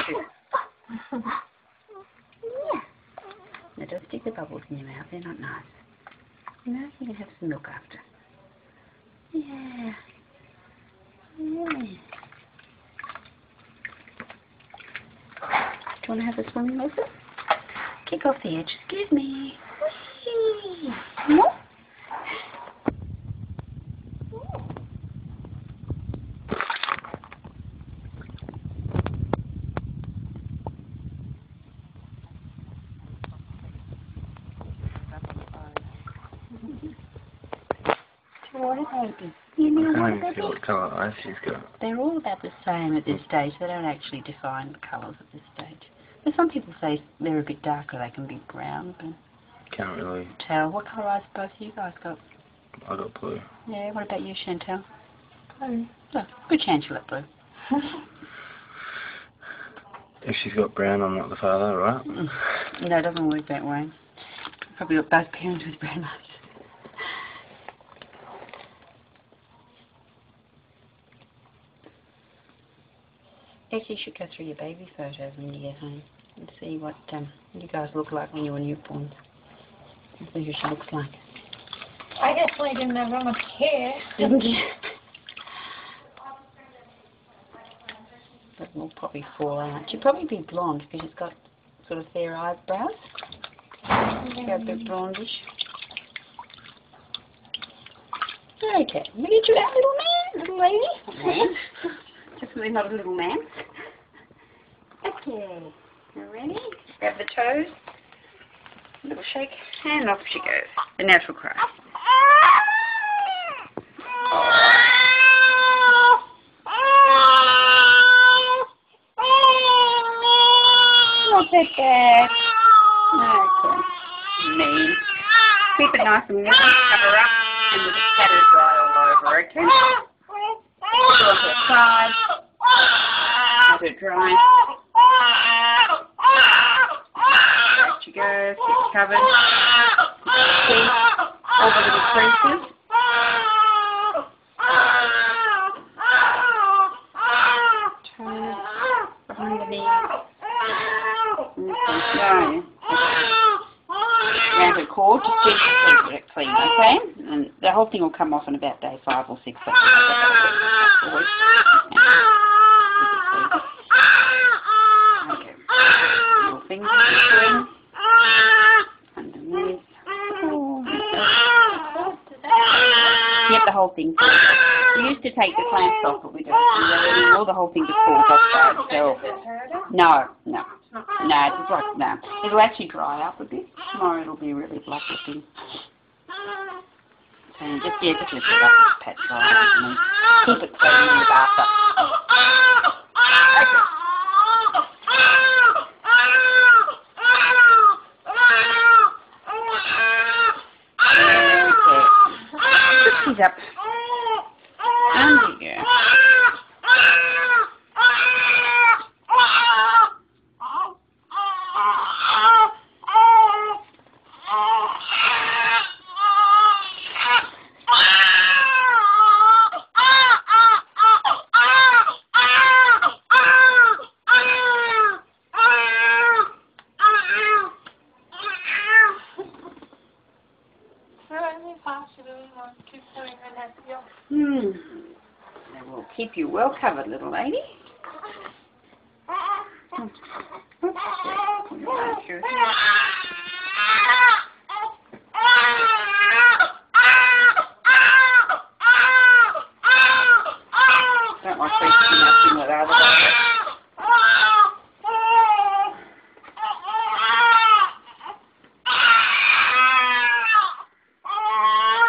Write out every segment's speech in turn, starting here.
Yeah. Now don't stick the bubbles in your mouth, they're not nice. You know, you can have some milk after. Yeah. Yeah. Do you want to have a swimming lesson? Kick off the edge. Excuse me. Whee! More? What are they? You know I can't see what colour eyes she's got. They're all about the same at this stage. They don't actually define the colours at this stage. But some people say they're a bit darker. They can be brown. But Can't really tell. What colour eyes both you guys got? I got blue. Yeah. What about you, Chantal? Blue. Oh, good chance you'll have blue. If she's got brown, I'm not the father, right? No, it doesn't work that way. Probably got both parents with brown eyes. Actually, you should go through your baby photos when you get home and see what you guys look like when you were newborns. And see who she looks like. I definitely didn't have that much hair. Didn't you? But will probably fall out. She'd probably be blonde because she's got sort of fair eyebrows. Go a bit blondish. Okay, look at you, that little man, little lady. Man. Definitely not a little man. Okay, you ready? Grab the toes. A little shake, and off she goes. The natural cry. Not that bad. Okay. Mean. Keep it nice and warm. Cover up, and we'll just pat it dry all over. Okay. Go on the side. Let it dry. There she goes. Keep it covered. See all the little creases. Turn behind the knees. Okay. Around the cord, just keep it clean, okay? And the whole thing will come off in about day 5 or 6. Okay. Little fingers between. Underneath. Yep, the whole thing. We used to take the clamps off, but we don't do that anymore. The whole thing just falls off by itself. No. No, it's like, no. It'll actually dry up a bit. Tomorrow it'll be really black looking. So just lift it up, pat dry, and keep it clean in the bathtub. Okay. She's up. And you go. They will keep you well covered, little lady. Don't like freaking nothing with other ones.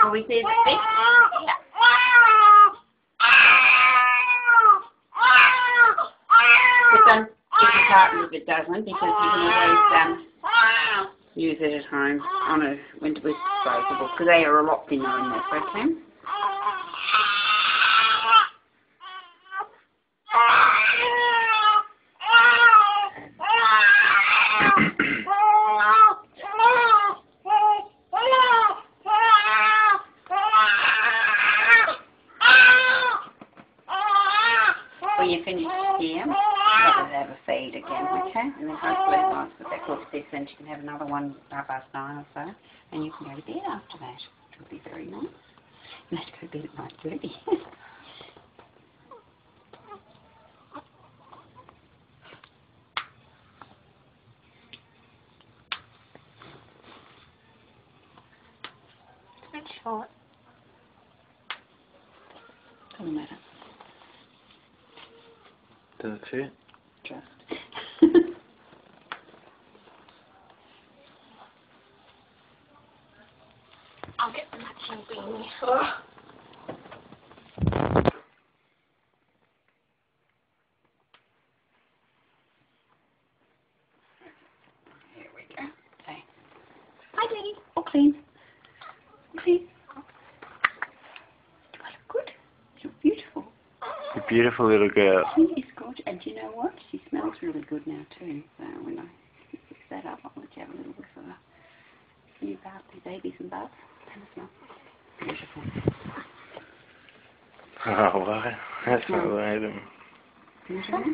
Will we see the stick? Yeah. But don't get your partner if it doesn't, because you can always use it at home on a winter with disposable, because they are a lot thinner in this, okay? When you finish, yeah. let it have a feed again, okay? And then hopefully once the back looks decent, you can have another one 9:30 or so, and you can go to bed after that. It will be very nice. You have to go to bed at 9:30. It's short. Doesn't matter. Does it fit? Just. I'll get the matching beanie. Here we go. Okay. Hi, Daddy. All clean. Clean. Do I look good? You're beautiful. You're a beautiful little girl. She is good. And do you know what? She smells really good now too. So when I fix that up, I'll let you have a little whiff of her new babies and bubs. And it smells beautiful. Oh, well, that's not right. Beautiful?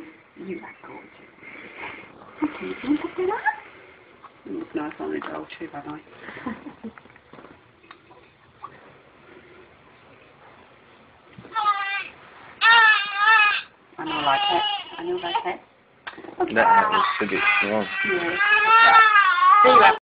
You are gorgeous. Okay, you want to put that on? It looks nice on the doll too, by the way. I know like that. I know like that. Okay. That was a bit small. Yeah. There you are.